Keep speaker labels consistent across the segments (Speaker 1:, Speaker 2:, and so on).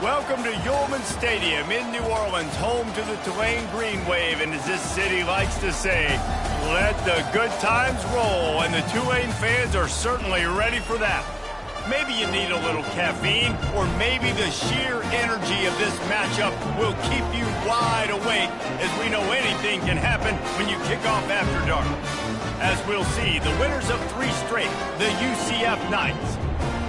Speaker 1: Welcome to Yulman Stadium in New Orleans, home to the Tulane Green Wave, and as this city likes to say, let the good times roll, and the Tulane fans are certainly ready for that. Maybe you need a little caffeine, or maybe the sheer energy of this matchup will keep you wide awake, as we know anything can happen when you kick off after dark. As we'll see, the winners of 3 straight, the UCF Knights,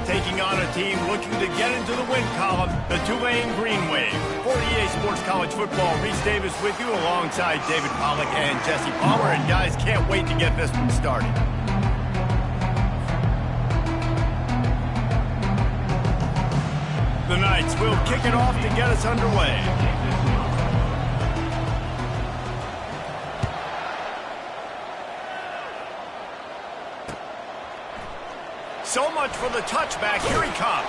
Speaker 1: taking on a team looking to get into the win column, the Tulane Green Wave. For EA Sports College Football, Reese Davis with you alongside David Pollack and Jesse Palmer. And guys, can't wait to get this one started. The Knights will kick it off to get us underway. So much for the touchback. Here he comes.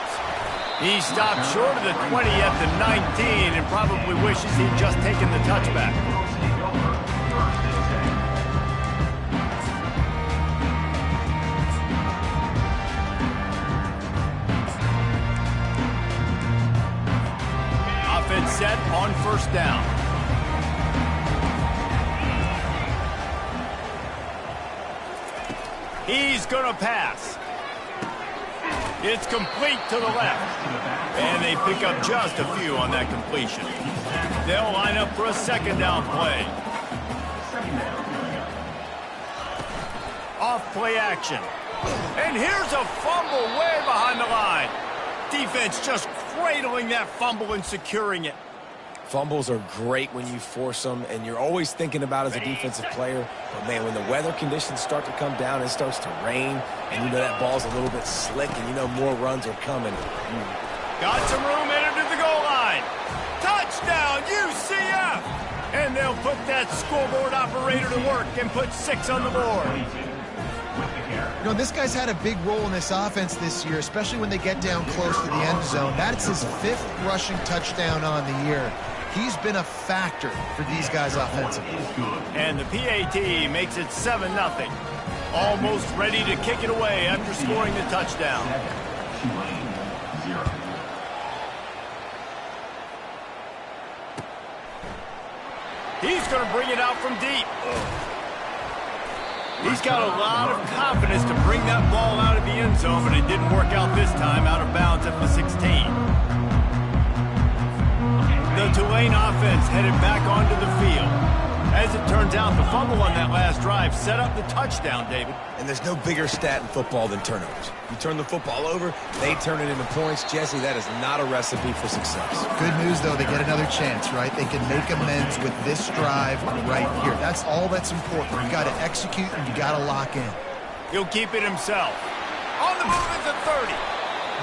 Speaker 1: He stopped short of the 20 at the 19 and probably wishes he'd just taken the touchback. Offense set on first down. He's going to pass. It's complete to the left. And they pick up just a few on that completion. They'll line up for a second down play. Off play action. And here's a fumble way behind the line. Defense just cradling that fumble and securing it.
Speaker 2: Fumbles are great when you force them, and you're always thinking about as a defensive player. But, man, when the weather conditions start to come down, it starts to rain, and you know that ball's a little bit slick, and you know more runs are coming.
Speaker 1: Got some room headed to the goal line. Touchdown, UCF! And they'll put that scoreboard operator to work and put 6 on the board.
Speaker 3: You know, this guy's had a big role in this offense this year, especially when they get down close to the end zone. That's his 5th rushing touchdown on the year. He's been a factor for these guys offensively.
Speaker 1: And the PAT makes it 7-0. Almost ready to kick it away after scoring the touchdown. He's going to bring it out from deep. He's got a lot of confidence to bring that ball out of the end zone, but it didn't work out this time, out of bounds at the 16. The Tulane offense headed back onto the field. As it turns out, the fumble on that last drive set up the touchdown, David.
Speaker 2: And there's no bigger stat in football than turnovers. You turn the football over, they turn it into points. Jesse, that is not a recipe for success.
Speaker 3: Good news, though, they get another chance, right? They can make amends with this drive right here. That's all that's important. You got to execute and you got to lock in.
Speaker 1: He'll keep it himself. On the move at the 30.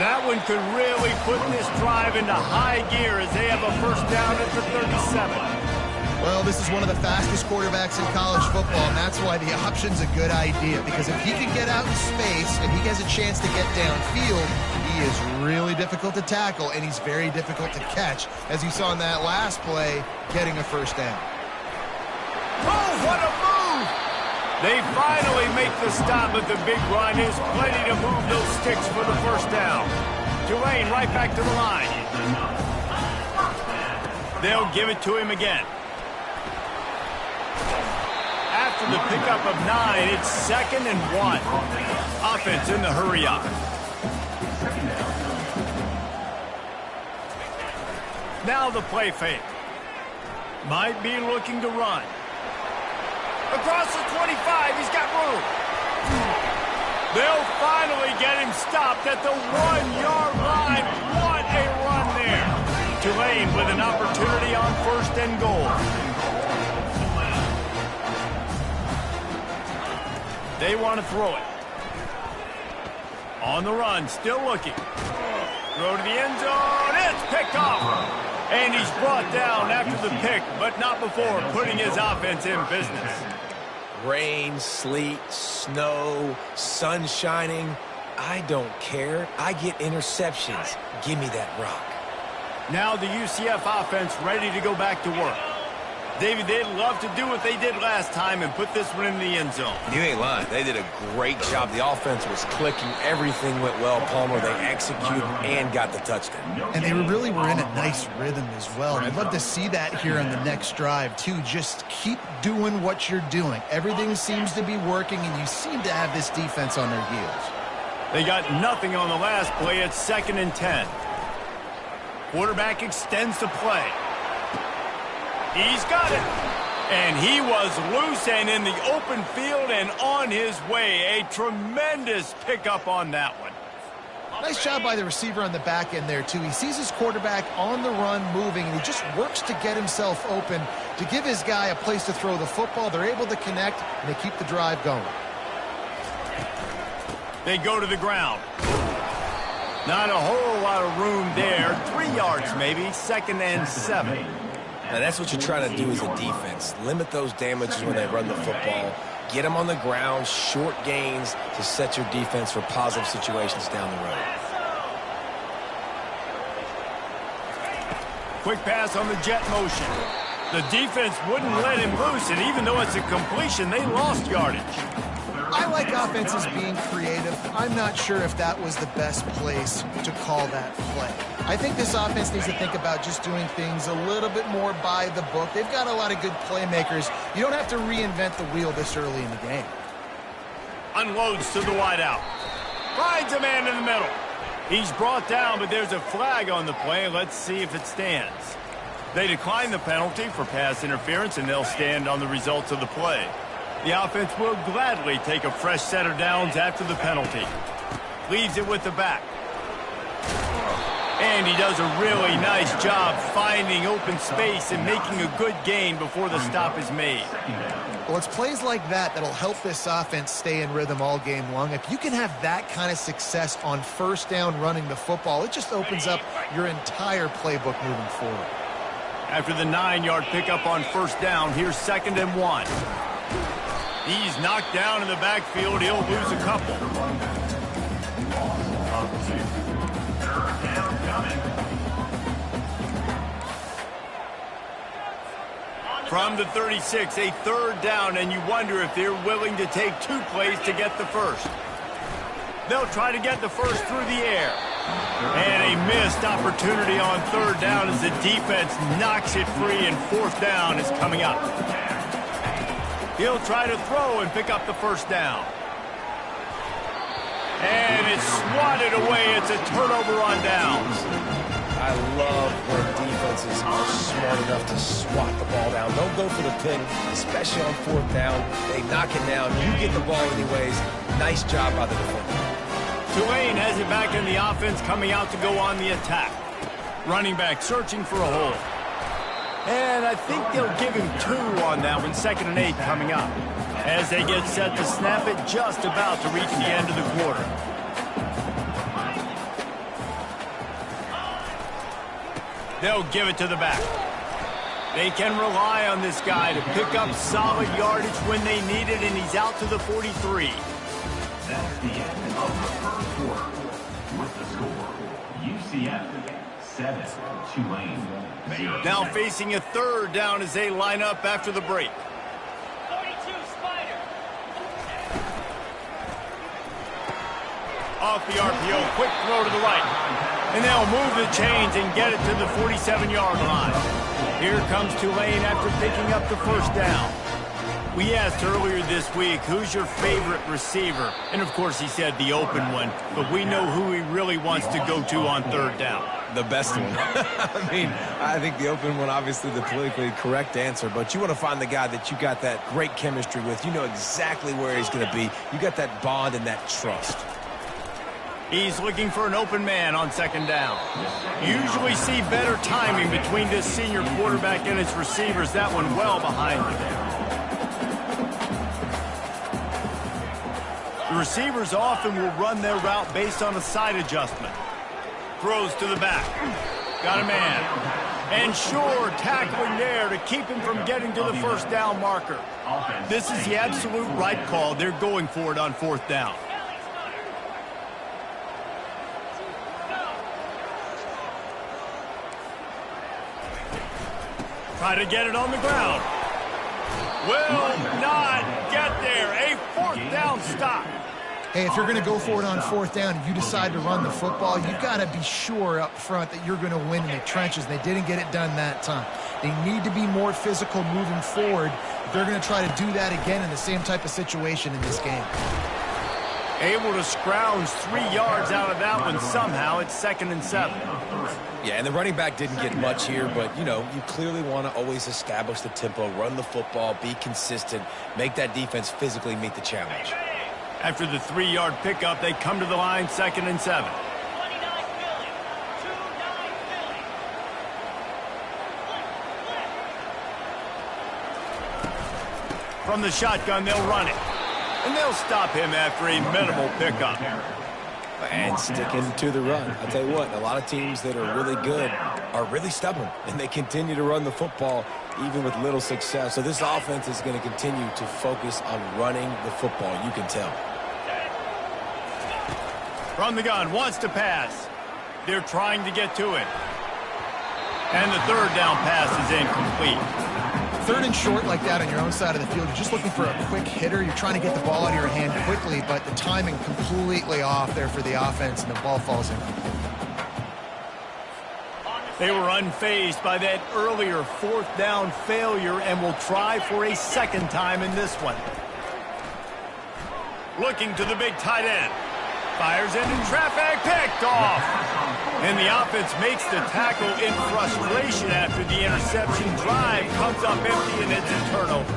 Speaker 1: That one could really put this drive into high gear as they have a first down at the 37.
Speaker 3: Well, this is one of the fastest quarterbacks in college football, and that's why the option's a good idea. Because if he can get out in space and he has a chance to get downfield, he is really difficult to tackle, and he's very difficult to catch, as you saw in that last play, getting a first down.
Speaker 1: Oh, what a move! They finally make the stop, but the big run is plenty to move those sticks for the first down. Tulane right back to the line. They'll give it to him again. After the pickup of 9, it's 2nd and 1. Offense in the hurry up. Now the play fake. Might be looking to run. Across the 25, he's got room. They'll finally get him stopped at the 1-yard line. What a run there. Tulane with an opportunity on 1st and goal. They want to throw it. On the run, still looking. Throw to the end zone. It's picked off. And he's brought down after the pick, but not before putting his offense in business.
Speaker 2: Rain, sleet, snow, sun shining. I don't care. I get interceptions. Give me that rock.
Speaker 1: Now the UCF offense ready to go back to work. David, they'd love to do what they did last time and put this one in the end zone.
Speaker 2: You ain't lying. They did a great job. The offense was clicking. Everything went well, Palmer. They executed and got the touchdown.
Speaker 3: And they really were in a nice rhythm as well. And I'd love to see that here on the next drive, too. Just keep doing what you're doing. Everything seems to be working, and you seem to have this defense on their heels.
Speaker 1: They got nothing on the last play. It's 2nd and 10. Quarterback extends the play. He's got it. And he was loose and in the open field and on his way. A tremendous pickup on that one.
Speaker 3: Nice job by the receiver on the back end there, too. He sees his quarterback on the run moving, and he just works to get himself open to give his guy a place to throw the football. They're able to connect, and they keep the drive going.
Speaker 1: They go to the ground. Not a whole lot of room there. 3 yards maybe. 2nd and 7.
Speaker 2: Now that's what you're trying to do as a defense. Limit those damages when they run the football. Get them on the ground, short gains to set your defense for positive situations down the road.
Speaker 1: Quick pass on the jet motion. The defense wouldn't let him loose, and even though it's a completion, they lost yardage.
Speaker 3: I like offenses being creative. I'm not sure if that was the best place to call that play. I think this offense needs to think about just doing things a little bit more by the book. They've got a lot of good playmakers. You don't have to reinvent the wheel this early in the game.
Speaker 1: Unloads to the wideout. Finds a man in the middle. He's brought down, but there's a flag on the play. Let's see if it stands. They decline the penalty for pass interference, and they'll stand on the results of the play. The offense will gladly take a fresh set of downs after the penalty. Leaves it with the back. And he does a really nice job finding open space and making a good gain before the stop is made.
Speaker 3: Well, it's plays like that that'll help this offense stay in rhythm all game long. If you can have that kind of success on 1st down running the football, it just opens up your entire playbook moving forward.
Speaker 1: After the 9-yard pickup on 1st down, here's 2nd and 1. He's knocked down in the backfield. He'll lose a couple. From the 36, a 3rd down, and you wonder if they're willing to take 2 plays to get the first. They'll try to get the first through the air. And a missed opportunity on 3rd down as the defense knocks it free, and 4th down is coming up. He'll try to throw and pick up the 1st down. And it's swatted away. It's a turnover on downs.
Speaker 2: I love when defenses are smart enough to swat the ball down. Don't go for the pick, especially on 4th down. They knock it down. You get the ball anyways. Nice job by the defender.
Speaker 1: Tulane has it back in the offense, coming out to go on the attack. Running back searching for a hole. And I think they'll give him 2 on that one. 2nd and 8 coming up. As they get set to snap it, just about to reach the end of the quarter. They'll give it to the back. They can rely on this guy to pick up solid yardage when they need it, and he's out to the 43.
Speaker 4: That's the end of the 1st quarter. With the score, UCF 7, Tulane 0.
Speaker 1: Now facing a 3rd down as they line up after the break.
Speaker 5: 42 Spider.
Speaker 1: Off the RPO, quick throw to the right. And they'll move the chains and get it to the 47-yard line. Here comes Tulane after picking up the 1st down. We asked earlier this week, who's your favorite receiver? And, of course, he said the open one. But we know who he really wants to go to on 3rd down.
Speaker 2: The best one. I mean, I think the open one, obviously the politically correct answer, but you want to find the guy that you got that great chemistry with. You know exactly where he's going to be. You got that bond and that trust.
Speaker 1: He's looking for an open man on 2nd down. Usually see better timing between this senior quarterback and his receivers. That one well behind him. The receivers often will run their route based on a side adjustment. Throws to the back. Got a man. And sure, tackling there to keep him from getting to the 1st down marker. This is the absolute right call. They're going for it on 4th down. Try to get it on the ground. Will not get there. A fourth down stop.
Speaker 3: Hey, if you're going to go for it on fourth down and you decide to run the football, you've got to be sure up front that you're going to win in the trenches. They didn't get it done that time. They need to be more physical moving forward. They're going to try to do that again in the same type of situation in this game.
Speaker 1: Able to scrounge 3 yards out of that one somehow. It's 2nd and 7.
Speaker 2: Yeah, and the running back didn't get much here, but, you know, you clearly want to always establish the tempo, run the football, be consistent, make that defense physically meet the challenge.
Speaker 1: After the 3-yard pickup, they come to the line, 2nd and 7.
Speaker 5: 29 Philly. 29 Philly.
Speaker 1: From the shotgun, they'll run it. And they'll stop him after a minimal pickup.
Speaker 2: And sticking to the run. I'll tell you what, a lot of teams that are really good are really stubborn, and they continue to run the football even with little success. So this offense is going to continue to focus on running the football, you can tell.
Speaker 1: From the gun, wants to pass. They're trying to get to it. And the 3rd down pass is incomplete.
Speaker 3: 3rd and short like that on your own side of the field, you're just looking for a quick hitter. You're trying to get the ball out of your hand quickly, but the timing completely off there for the offense, and the ball falls in.
Speaker 1: They were unfazed by that earlier 4th down failure and will try for a 2nd time in this one. Looking to the big tight end. Fires into traffic, picked off. And the offense makes the tackle in frustration after the interception. Drive comes up empty, and it's a turnover.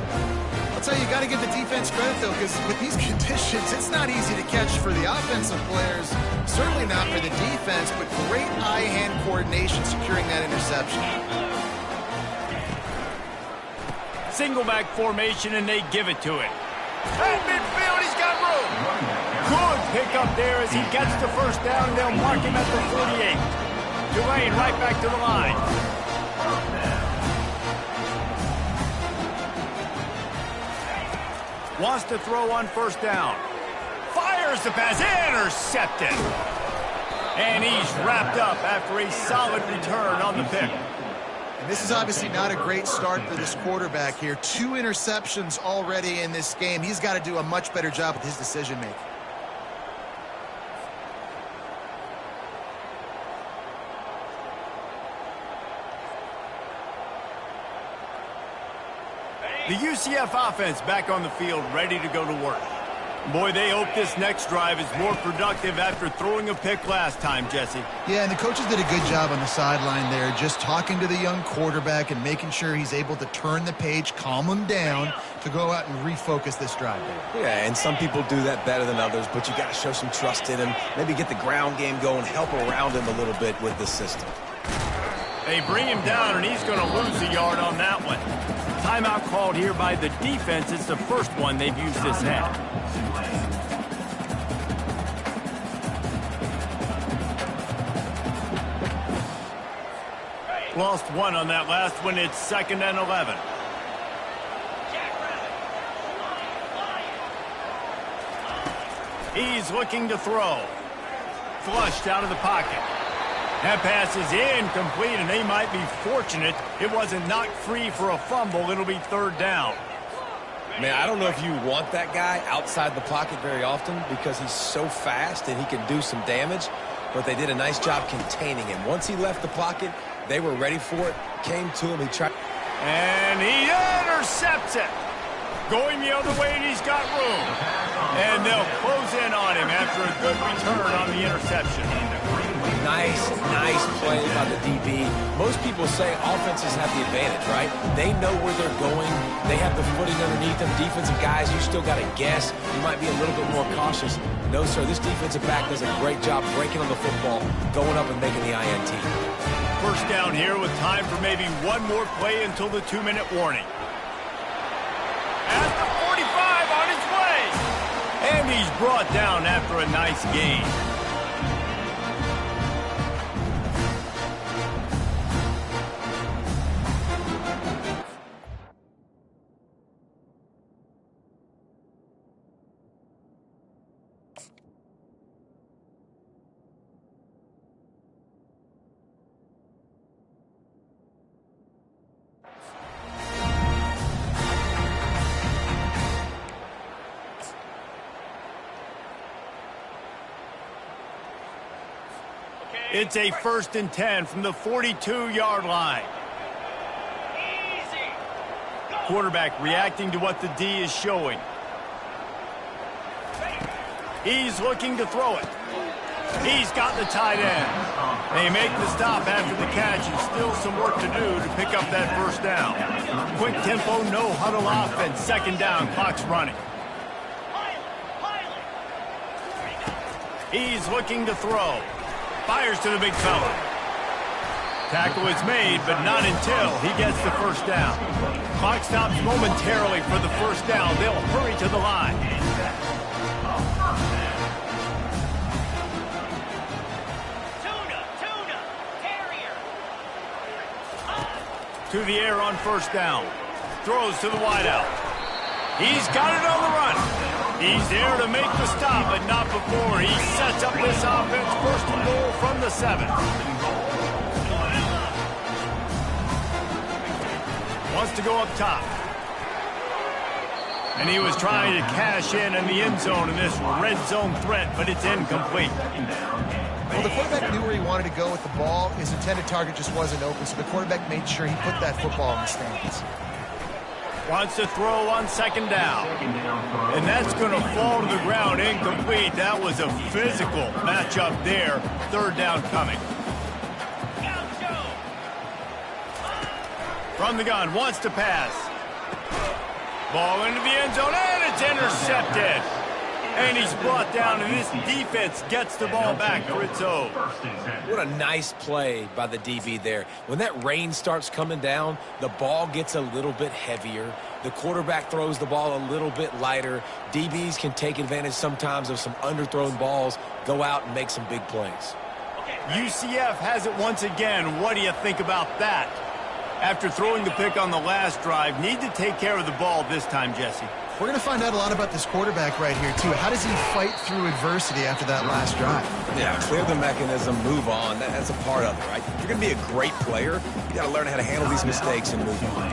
Speaker 3: I'll tell you, you got to give the defense credit, though, because with these conditions, it's not easy to catch for the offensive players. Certainly not for the defense, but great eye-hand coordination securing that interception.
Speaker 1: Single back formation, and they give it to it. At midfield, he's got room. Good pick up there as he gets the 1st down. They'll mark him at the 48. Tulane right back to the line. Wants to throw on 1st down. Fires the pass. Intercepted. And he's wrapped up after a solid return on the pick.
Speaker 3: And this is obviously not a great start for this quarterback here. 2 interceptions already in this game. He's got to do a much better job with his decision-making.
Speaker 1: The UCF offense back on the field, ready to go to work. Boy, they hope this next drive is more productive after throwing a pick last time, Jesse.
Speaker 3: Yeah, and the coaches did a good job on the sideline there, just talking to the young quarterback and making sure he's able to turn the page, calm him down to go out and refocus this drive there.
Speaker 2: Yeah, and some people do that better than others, but you got to show some trust in him, maybe get the ground game going, help around him a little bit with the system.
Speaker 1: They bring him down, and he's going to lose a yard on that one. Timeout called here by the defense. It's the first one they've used this half. Lost 1 on that last one. It's 2nd and 11. He's looking to throw. Flushed out of the pocket. That pass is incomplete, and they might be fortunate it wasn't knocked free for a fumble. It'll be 3rd down.
Speaker 2: Man, I don't know if you want that guy outside the pocket very often because he's so fast and he can do some damage, but they did a nice job containing him. Once he left the pocket, they were ready for it, came to him, he tried.
Speaker 1: And he intercepts it. Going the other way, and he's got room. And they'll close in on him after a good return on the interception.
Speaker 2: Nice play by the DB. Most people say offenses have the advantage, right? They know where they're going. They have the footing underneath them. Defensive guys, you still got to guess. You might be a little bit more cautious. No, sir, this defensive back does a great job breaking on the football, going up and making the INT.
Speaker 1: 1st down here with time for maybe one more play until the 2-minute warning. At the 45 on his way. And he's brought down after a nice gain. It's a 1st and 10 from the 42-yard line.
Speaker 5: Easy. Go.
Speaker 1: Quarterback reacting to what the D is showing. He's looking to throw it. He's got the tight end. They make the stop after the catch, and still some work to do to pick up that 1st down. Quick tempo, no huddle offense. 2nd down, clock's running. He's looking to throw. Fires to the big fella. Tackle is made, but not until he gets the 1st down. Clock stops momentarily for the 1st down. They'll hurry to the line. To the air on 1st down. Throws to the wideout. He's got it on the run. He's there to make the stop, but not before he sets up this offense. 1st and goal from the 7. Wants to go up top. And he was trying to cash in the end zone in this red zone threat, but it's incomplete.
Speaker 3: Well, the quarterback knew where he wanted to go with the ball. His intended target just wasn't open, so the quarterback made sure he put that football in the stands.
Speaker 1: Wants to throw on 2nd down. And that's going to fall to the ground incomplete. That was a physical matchup there. 3rd down coming. From the gun, wants to pass. Ball into the end zone, and it's intercepted. And he's brought down, and this defense gets the ball back for its own.
Speaker 2: What a nice play by the DB there. When that rain starts coming down, the ball gets a little bit heavier. The quarterback throws the ball a little bit lighter. DBs can take advantage sometimes of some underthrown balls, go out and make some big plays.
Speaker 1: UCF has it once again. What do you think about that? After throwing the pick on the last drive, need to take care of the ball this time, Jesse.
Speaker 3: We're going to find out a lot about this quarterback right here, too. How does he fight through adversity after that last drive?
Speaker 2: Yeah, clear the mechanism, move on. That's a part of it, right? If you're going to be a great player, you got to learn how to handle these mistakes and move on.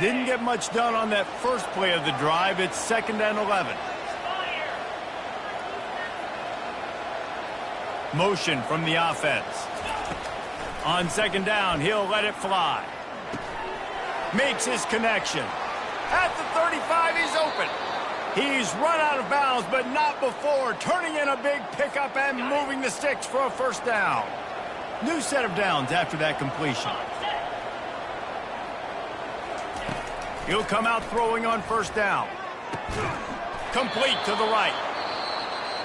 Speaker 1: Didn't get much done on that first play of the drive. It's 2nd and 11. Motion from the offense. On 2nd down, he'll let it fly. Makes his connection. At the 35, he's open. He's run out of bounds, but not before turning in a big pickup and moving the sticks for a 1st down. New set of downs after that completion. He'll come out throwing on 1st down. Complete to the right.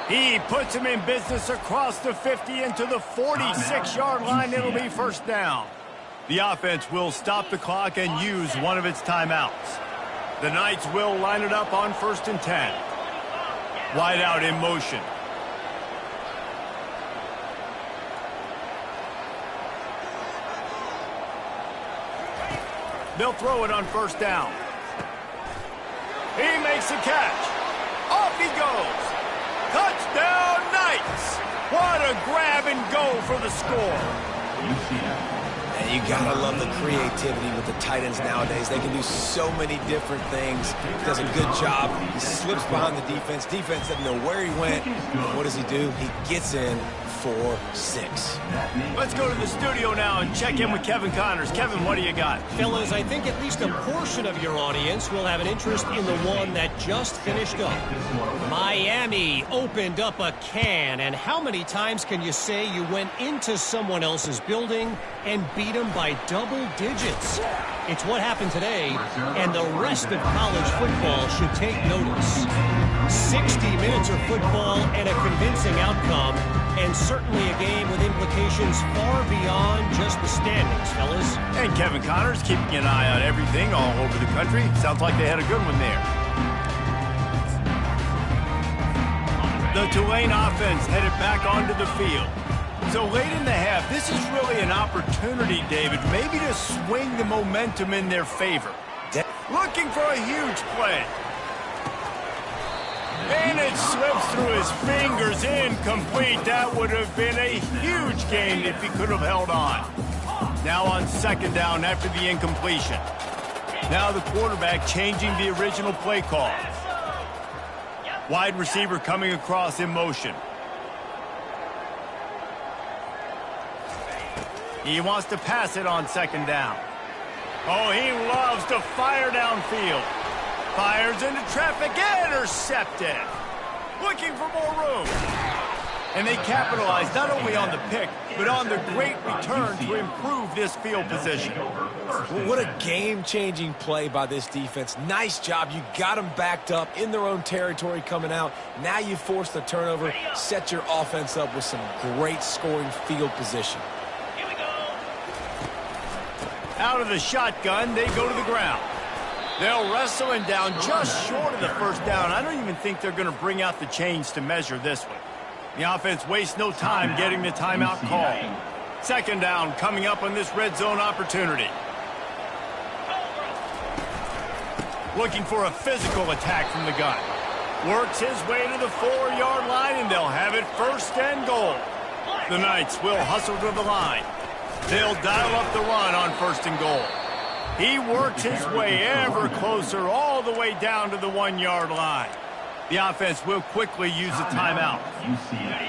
Speaker 1: He puts him in business across the 50 into the 46-yard line. It'll be 1st down. The offense will stop the clock and use one of its timeouts. The Knights will line it up on 1st and 10. Wide out in motion. They'll throw it on 1st down. He makes a catch. Off he goes. Touchdown, Knights! What a grab and go for the score.
Speaker 2: And you gotta love the creativity with the tight ends nowadays. They can do so many different things. He does a good job. He slips behind the defense. Defense doesn't know where he went. What does he do? He gets in for 6.
Speaker 1: Let's go to the studio now and check in with Kevin Connors. Kevin, what do you got?
Speaker 6: Fellas, I think at least a portion of your audience will have an interest in the one that just finished up. Miami opened up a can, and how many times can you say you went into someone else's building and beat them by double digits? It's what happened today, and the rest of college football should take notice. 60 minutes of football and a convincing outcome, and certainly a game with implications far beyond just the standings, fellas.
Speaker 1: And Kevin Connors keeping an eye on everything all over the country. Sounds like they had a good one there. The Tulane offense headed back onto the field. So late in the half, this is really an opportunity, David, maybe to swing the momentum in their favor. Looking for a huge play. And it slips through his fingers, incomplete. That would have been a huge gain if he could have held on. Now on 2nd down after the incompletion. Now the quarterback changing the original play call. Wide receiver coming across in motion. He wants to pass it on second down. Oh, he loves to fire downfield. Fires into traffic, intercepted. Looking for more room. And they capitalize not only on the pick, but on the great return to improve this field position.
Speaker 2: Well, what a game-changing play by this defense. Nice job. You got them backed up in their own territory coming out. Now you force the turnover, set your offense up with some great scoring field position.
Speaker 5: Here we go.
Speaker 1: Out of the shotgun, they go to the ground. They'll wrestle him down just short of the first down. I don't even think they're going to bring out the chains to measure this one. The offense wastes no time getting the timeout call. Second down coming up on this red zone opportunity. Looking for a physical attack from the gun. Works his way to the 4-yard line, and they'll have it first and goal. The Knights will hustle to the line. They'll dial up the run on first and goal. He works his way ever closer all the way down to the 1-yard line. The offense will quickly use a timeout.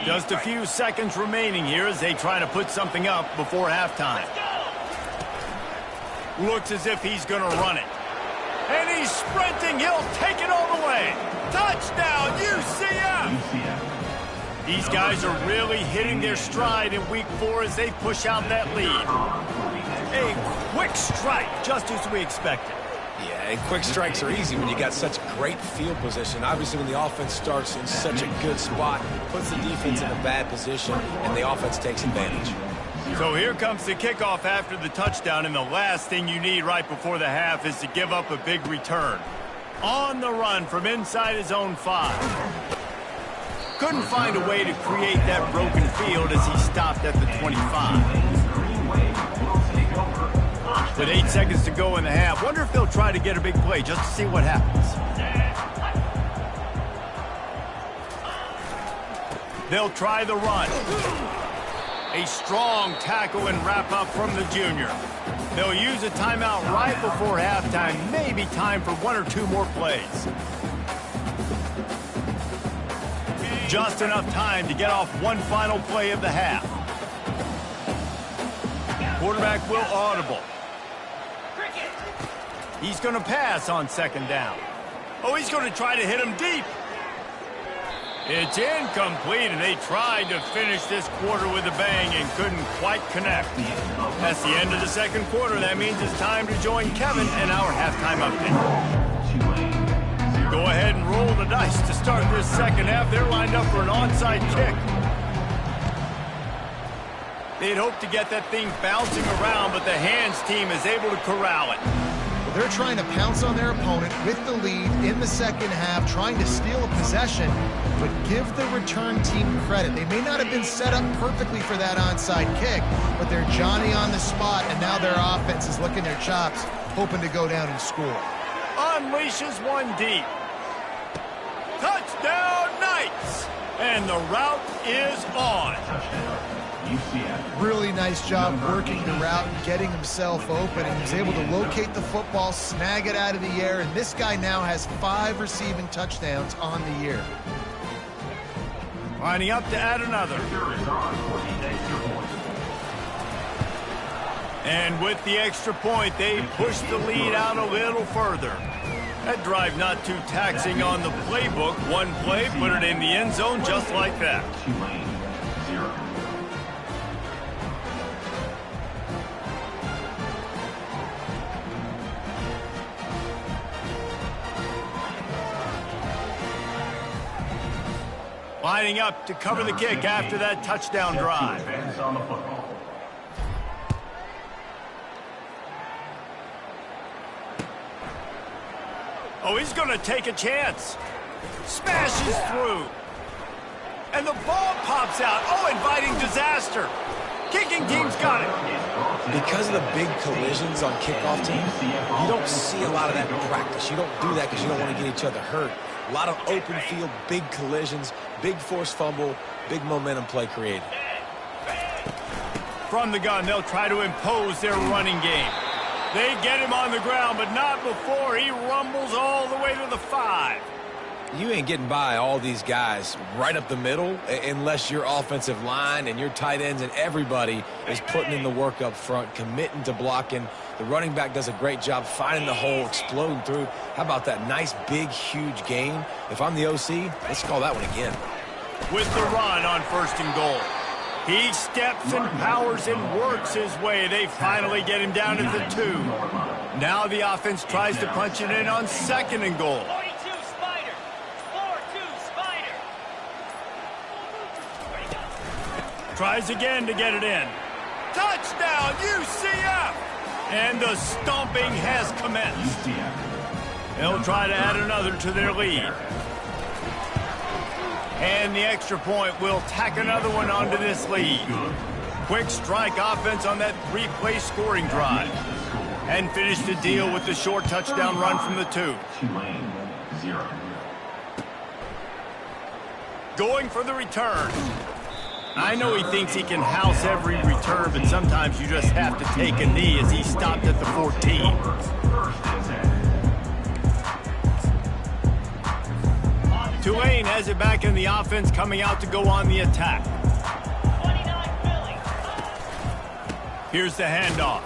Speaker 1: Just a few seconds remaining here as they try to put something up before halftime. Looks as if he's going to run it. And he's sprinting. He'll take it all the way. Touchdown, UCF! These guys are really hitting their stride in week 4 as they push out that lead. A quick strike, just as we expected.
Speaker 2: Yeah, and quick strikes are easy when you got such great field position. Obviously, when the offense starts in such a good spot, puts the defense in a bad position, and the offense takes advantage.
Speaker 1: So here comes the kickoff after the touchdown, and the last thing you need right before the half is to give up a big return. On the run from inside his own 5. Couldn't find a way to create that broken field as he stopped at the 25. With 8 seconds to go in the half, wonder if they'll try to get a big play just to see what happens. They'll try the run. A strong tackle and wrap up from the junior. They'll use a timeout right before halftime. Maybe time for 1 or 2 more plays. Just enough time to get off one final play of the half. Quarterback will audible. He's going to pass on second down. Oh, he's going to try to hit him deep. It's incomplete, and they tried to finish this quarter with a bang and couldn't quite connect. That's the end of the second quarter. That means it's time to join Kevin and our halftime update. Go ahead and roll the dice to start this second half. They're lined up for an onside kick. They'd hoped to get that thing bouncing around, but the hands team is able to corral it.
Speaker 3: They're trying to pounce on their opponent with the lead in the second half, trying to steal a possession, but give the return team credit. They may not have been set up perfectly for that onside kick, but they're Johnny on the spot, and now their offense is licking their chops, hoping to go down and score.
Speaker 1: Unleashes one deep. Touchdown, Knights! And the route is on.
Speaker 3: Really nice job working the route and getting himself open, and he's able to locate the football, snag it out of the air, and this guy now has 5 receiving touchdowns on the year.
Speaker 1: Lining up to add another. And with the extra point, they push the lead out a little further. That drive not too taxing on the playbook. One play, put it in the end zone just like that.
Speaker 4: Tulane, 0.
Speaker 1: Lining up to cover the kick after that touchdown drive.
Speaker 4: On the football.
Speaker 1: Oh, he's going to take a chance. Smashes through. And the ball pops out. Oh, inviting disaster. Kicking team's got it.
Speaker 2: Because of the big collisions on kickoff teams, you don't see a lot of that in practice. You don't do that because you don't want to get each other hurt. A lot of open field, big collisions, big forced fumble, big momentum play created.
Speaker 1: From the gun, they'll try to impose their running game. They get him on the ground, but not before he rumbles all the way to the 5.
Speaker 2: You ain't getting by all these guys right up the middle unless your offensive line and your tight ends and everybody is putting in the work up front, committing to blocking. The running back does a great job finding the hole, exploding through. How about that nice, big, huge gain? If I'm the OC, let's call that one again.
Speaker 1: With the run on 1st and goal. He steps and powers and works his way. They finally get him down at the 2. Now the offense tries to punch it in on 2nd and goal.
Speaker 5: 42 Spider. 4-2 Spider.
Speaker 1: Tries again to get it in. Touchdown, UCF! And the stomping has commenced. They'll try to add another to their lead. And the extra point will tack another one onto this lead. Quick strike offense on that 3-play scoring drive. And finish the deal with the short touchdown run from the 2.
Speaker 4: Tulane, 0.
Speaker 1: Going for the return. I know he thinks he can house every return, but sometimes you just have to take a knee as he stopped at the 14. Tulane has it back in the offense, coming out to go on the attack.
Speaker 5: 29 Philly.
Speaker 1: Here's the handoff.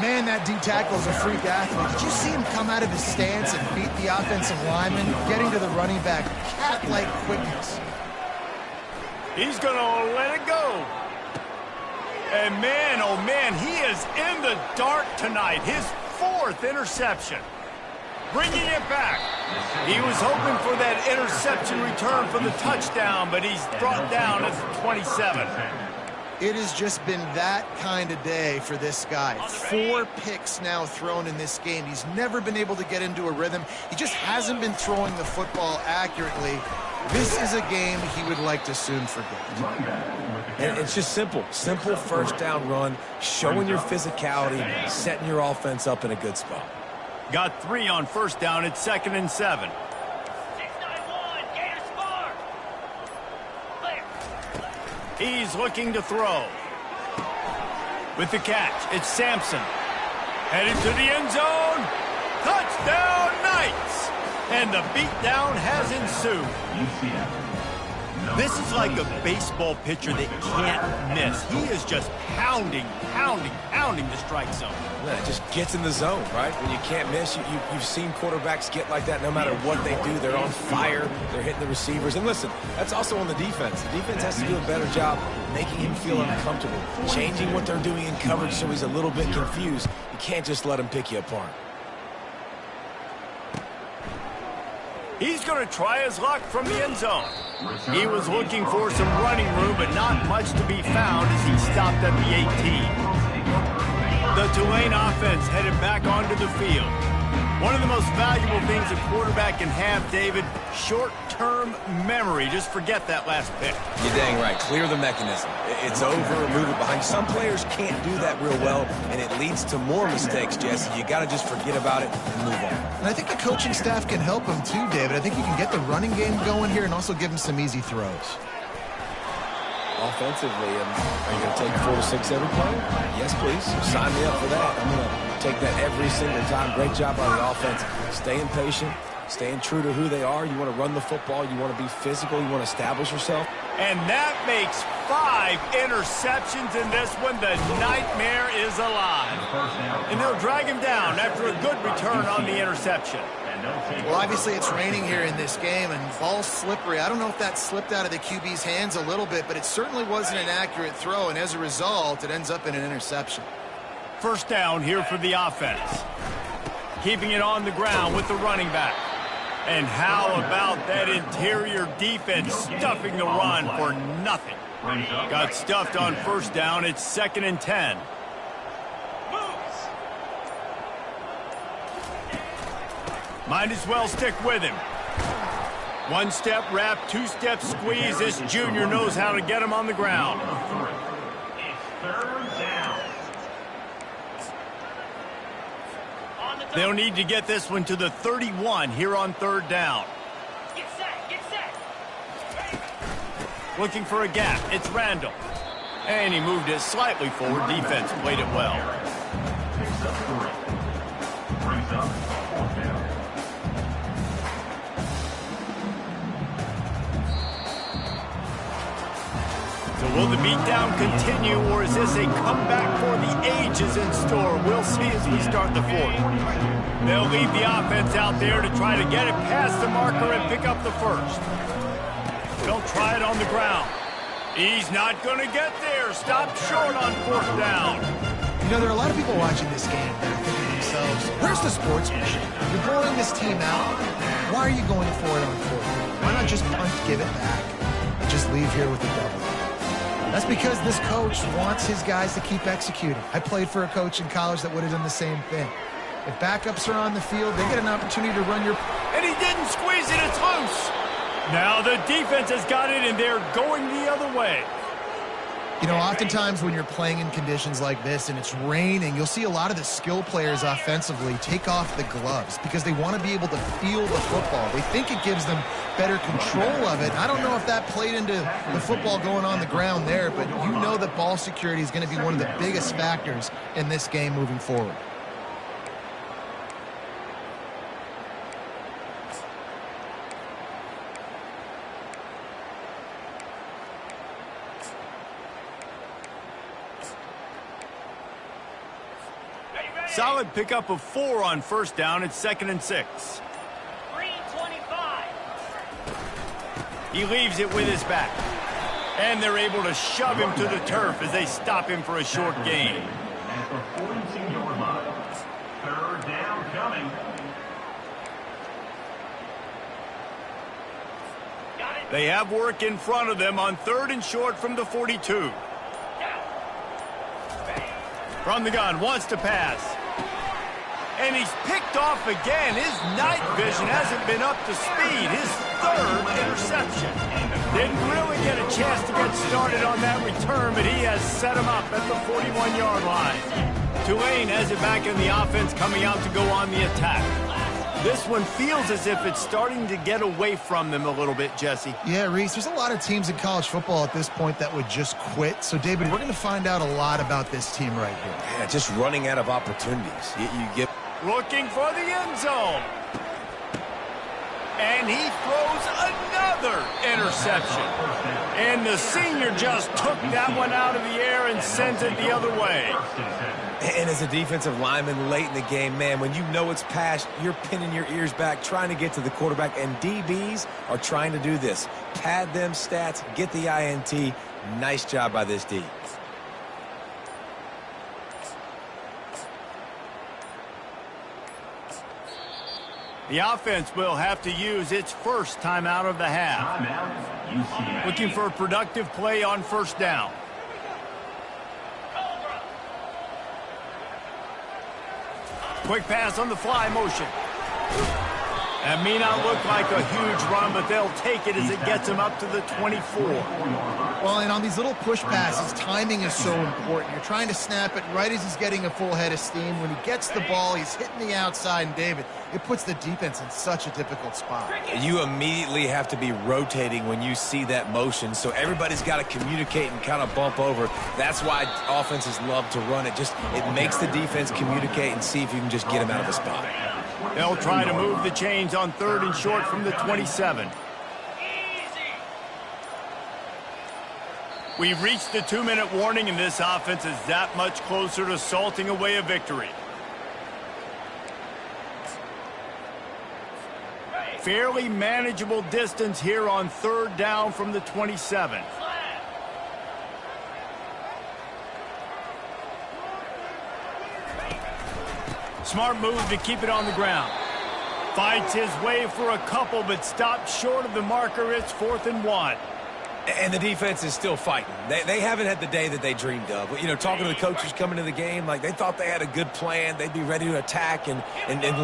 Speaker 3: Man, that D tackle is a freak athlete. Did you see him come out of his stance and beat the offensive lineman, getting to the running back, cat-like quickness?
Speaker 1: He's going to let it go. And man, oh man, he is in the dark tonight. His 4th interception. Bringing it back. He was hoping for that interception return for the touchdown, but he's brought down at 27.
Speaker 3: It has just been that kind of day for this guy. 4 picks now thrown in this game. He's never been able to get into a rhythm. He just hasn't been throwing the football accurately. This is a game he would like to soon forget.
Speaker 2: And it's just simple. Simple 1st down run, showing your physicality, setting your offense up in a good spot.
Speaker 1: Got 3 on 1st down. It's 2nd and 7.
Speaker 5: 6-9-1. Gators score. Clear.
Speaker 1: He's looking to throw. With the catch, it's Sampson. Headed to the end zone. Touchdown, Knights! And the beatdown has ensued.
Speaker 4: UCF.
Speaker 1: This is like a baseball pitcher that can't miss. He is just pounding the strike zone.
Speaker 2: Yeah, it just gets in the zone, right? When you can't miss, you've seen quarterbacks get like that no matter what they do. They're on fire. They're hitting the receivers. And listen, that's also on the defense. The defense has to do a better job making him feel uncomfortable, changing what they're doing in coverage so he's a little bit confused. You can't just let him pick you apart.
Speaker 1: He's going to try his luck from the end zone. He was looking for some running room, but not much to be found as he stopped at the 18. The Tulane offense headed back onto the field. One of the most valuable things a quarterback can have, David, short-term memory. Just forget that last pick.
Speaker 2: You're dang right. Clear the mechanism. It's over, move it behind. Some players can't do that real well, and it leads to more mistakes, Jesse. You got to just forget about it and move on.
Speaker 3: And I think the coaching staff can help him too, David. I think you can get the running game going here and also give him some easy throws.
Speaker 2: Offensively, are you going to take 4 to 6 every play? Yes, please. Sign me up for that. I'm going to take that every single time. Great job on the offense. Staying patient, staying true to who they are. You want to run the football. You want to be physical. You want to establish yourself.
Speaker 1: And that makes 5 interceptions in this one. The nightmare is alive. And they'll drag him down after a good return on the interception.
Speaker 3: Well, obviously it's raining here in this game, and ball's slippery. I don't know if that slipped out of the QB's hands a little bit, but it certainly wasn't an accurate throw, and as a result, it ends up in an interception.
Speaker 1: 1st down here for the offense. Keeping it on the ground with the running back. And how about that interior defense stuffing the run for nothing? Got stuffed on 1st down. It's 2nd and 10. Might as well stick with him. 1-step wrap, 2-step squeeze. This junior knows how to get him on the ground. They'll need to get this one to the 31 here on 3rd down.
Speaker 5: Get set, get set.
Speaker 1: Looking for a gap. It's Randall. And he moved it slightly forward. Defense played it well.
Speaker 4: up, 4th down.
Speaker 1: So will the beatdown continue, or is this a comeback for the ages in store? We'll see as we start the 4th. They'll leave the offense out there to try to get it past the marker and pick up the 1st. They'll try it on the ground. He's not going to get there. Stopped short on 4th down.
Speaker 3: You know, there are a lot of people watching this game that are thinking to themselves, where's the sportsmanship? You're blowing this team out. Why are you going for it on 4th down? Why not just punt, give it back, and just leave here with a double? That's because this coach wants his guys to keep executing. I played for a coach in college that would have done the same thing. If backups are on the field, they get an opportunity to run your...
Speaker 1: And he didn't squeeze it. It's loose. Now the defense has got it, and they're going the other way.
Speaker 3: You know, oftentimes when you're playing in conditions like this and it's raining, you'll see a lot of the skill players offensively take off the gloves because they want to be able to feel the football. They think it gives them better control of it. I don't know if that played into the football going on the ground there, but you know that ball security is going to be one of the biggest factors in this game moving forward.
Speaker 1: Solid pickup of 4 on 1st down. It's 2nd and 6.
Speaker 5: Green 25.
Speaker 1: He leaves it with his back. And they're able to shove him to the turf as they stop him for a short gain.
Speaker 4: At the 42-yard line. 3rd down coming.
Speaker 1: They have work in front of them on 3rd and short from the 42. From the gun, wants to pass. And he's picked off again. His night vision hasn't been up to speed. His 3rd interception. Didn't really get a chance to get started on that return, but he has set him up at the 41-yard line. Tulane has it back in the offense, coming out to go on the attack. This one feels as if it's starting to get away from them a little bit, Jesse.
Speaker 3: Yeah, Reese, there's a lot of teams in college football at this point that would just quit. So, David, we're going to find out a lot about this team right here.
Speaker 2: Yeah, just running out of opportunities. You get...
Speaker 1: Looking for the end zone. And he throws another interception. And the senior just took that one out of the air and sends it the other way.
Speaker 2: And as a defensive lineman late in the game, man, when you know it's past, you're pinning your ears back, trying to get to the quarterback, and DBs are trying to do this. Pad them stats, get the INT. Nice job by this D.
Speaker 1: The offense will have to use its first timeout of the half.
Speaker 4: Timeout, UCF.
Speaker 1: Looking for a productive play on 1st down. Quick pass on the fly motion. That may not look like a huge run, but they'll take it as it gets them up to the 24.
Speaker 3: Well, and on these little push passes, timing is so important. You're trying to snap it right as he's getting a full head of steam. When he gets the ball, he's hitting the outside, and David, it puts the defense in such a difficult spot.
Speaker 2: You immediately have to be rotating when you see that motion, so everybody's got to communicate and kind of bump over. That's why offenses love to run it. It makes the defense communicate and see if you can just get him out of the spot.
Speaker 1: They'll try to move the chains on 3rd and short from the 27. We've reached the 2-minute warning, and this offense is that much closer to salting away a victory. Fairly manageable distance here on 3rd down from the 27. Smart move to keep it on the ground. Fights his way for a couple, but stops short of the marker. It's 4th and 1.
Speaker 2: And the defense is still fighting. They haven't had the day that they dreamed of. You know, talking to the coaches coming to the game, like they thought they had a good plan. They'd be ready to attack and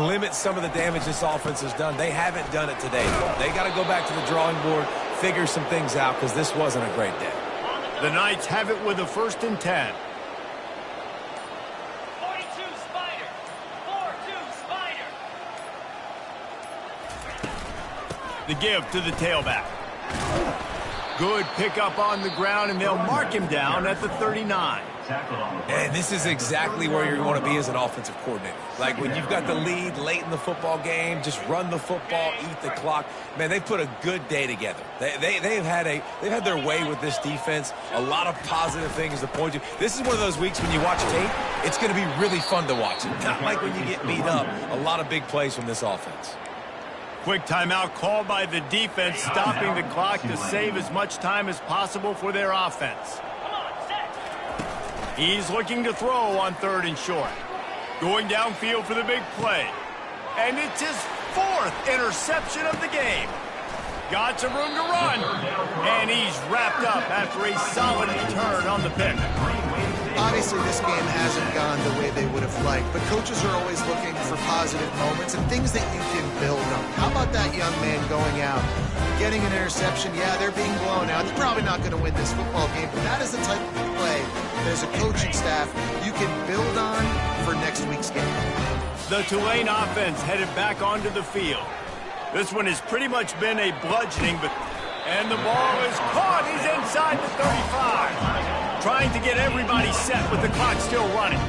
Speaker 2: limit some of the damage this offense has done. They haven't done it today. They got to go back to the drawing board, figure some things out, because this wasn't a great day.
Speaker 1: The Knights have it with a 1st and 10.
Speaker 5: 42 Spider. 4-2 Spider.
Speaker 1: The give to the tailback. Good pickup on the ground, and they'll mark him down at the 39.
Speaker 4: Tackled on the play.
Speaker 2: And this is exactly where you want to be as an offensive coordinator. Like when you've got the lead late in the football game, just run the football, eat the clock. Man, they've put a good day together. They've had their way with this defense. A lot of positive things to point to. This is one of those weeks when you watch tape, it's going to be really fun to watch it. Not like when you get beat up. A lot of big plays from this offense.
Speaker 1: Quick timeout called by the defense, stopping the clock to save as much time as possible for their offense.
Speaker 5: Come on, set.
Speaker 1: He's looking to throw on 3rd and short. Going downfield for the big play. And it's his 4th interception of the game. Got some room to run. And he's wrapped up after a solid return on the pick.
Speaker 3: Obviously, this game hasn't gone the way they would have liked, but coaches are always looking for positive moments and things that you can build on. How about that young man going out, getting an interception? Yeah, they're being blown out. They're probably not going to win this football game, but that is the type of play that as a coaching staff you can build on for next week's game.
Speaker 1: The Tulane offense headed back onto the field. This one has pretty much been a bludgeoning, and the ball is caught. He's inside the 35. Trying to get everybody set with the clock still running.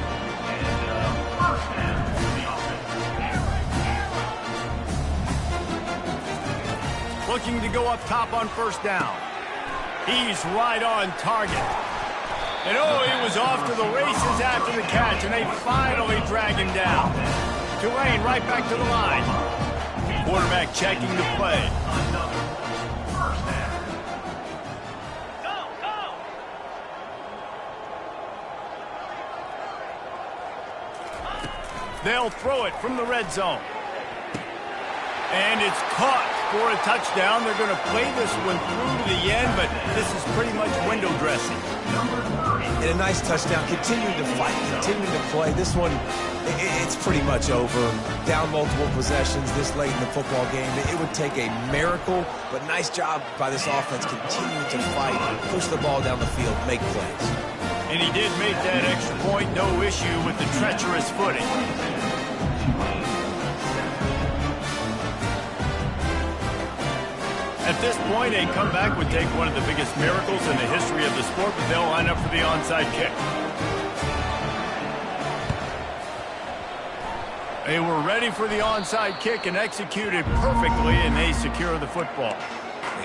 Speaker 1: Looking to go up top on 1st down. He's right on target. And he was off to the races after the catch, and they finally drag him down. Tulane right back to the line. Quarterback checking the play. They'll throw it from the red zone. And it's caught for a touchdown. They're going to play this one through to the end, but this is pretty much window dressing.
Speaker 2: And a nice touchdown. Continuing to fight, continuing to play. This one, it's pretty much over. Down multiple possessions this late in the football game. It would take a miracle, but nice job by this offense continuing to fight, push the ball down the field, make plays.
Speaker 1: And he did make that extra point, no issue with the treacherous footing. At this point, a comeback would take one of the biggest miracles in the history of the sport, but they'll line up for the onside kick. They were ready for the onside kick and executed perfectly, and they secure the football.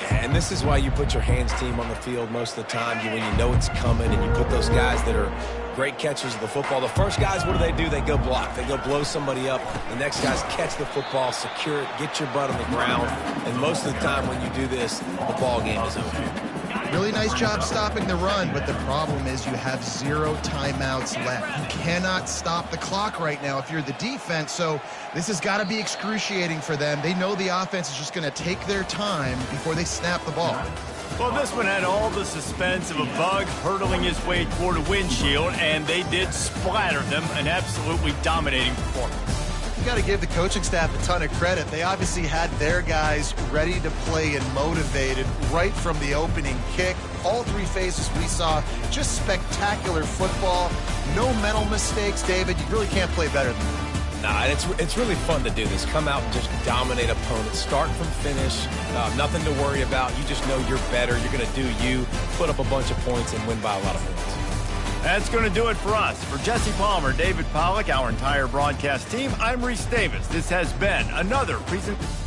Speaker 2: And this is why you put your hands team on the field most of the time when you know it's coming, and you put those guys that are great catchers of the football. The first guys, what do? They go block. They go blow somebody up. The next guys catch the football, secure it, get your butt on the ground. And most of the time when you do this, the ball game is over.
Speaker 3: Really nice job stopping the run, but the problem is you have 0 timeouts left. You cannot stop the clock right now if you're the defense, so this has got to be excruciating for them. They know the offense is just going to take their time before they snap the ball.
Speaker 1: Well, this one had all the suspense of a bug hurtling his way toward a windshield, and they did splatter them, an absolutely dominating performance.
Speaker 3: You got to give the coaching staff a ton of credit. They obviously had their guys ready to play and motivated right from the opening kick. All 3 phases we saw, just spectacular football. No mental mistakes, David. You really can't play better than that.
Speaker 2: Nah, it's really fun to do this. Come out and just dominate opponents. Start from finish. Nothing to worry about. You just know you're better. You're going to do you, put up a bunch of points, and win by a lot of points.
Speaker 1: That's going to do it for us. For Jesse Palmer, David Pollack, our entire broadcast team, I'm Reese Davis. This has been another presentation.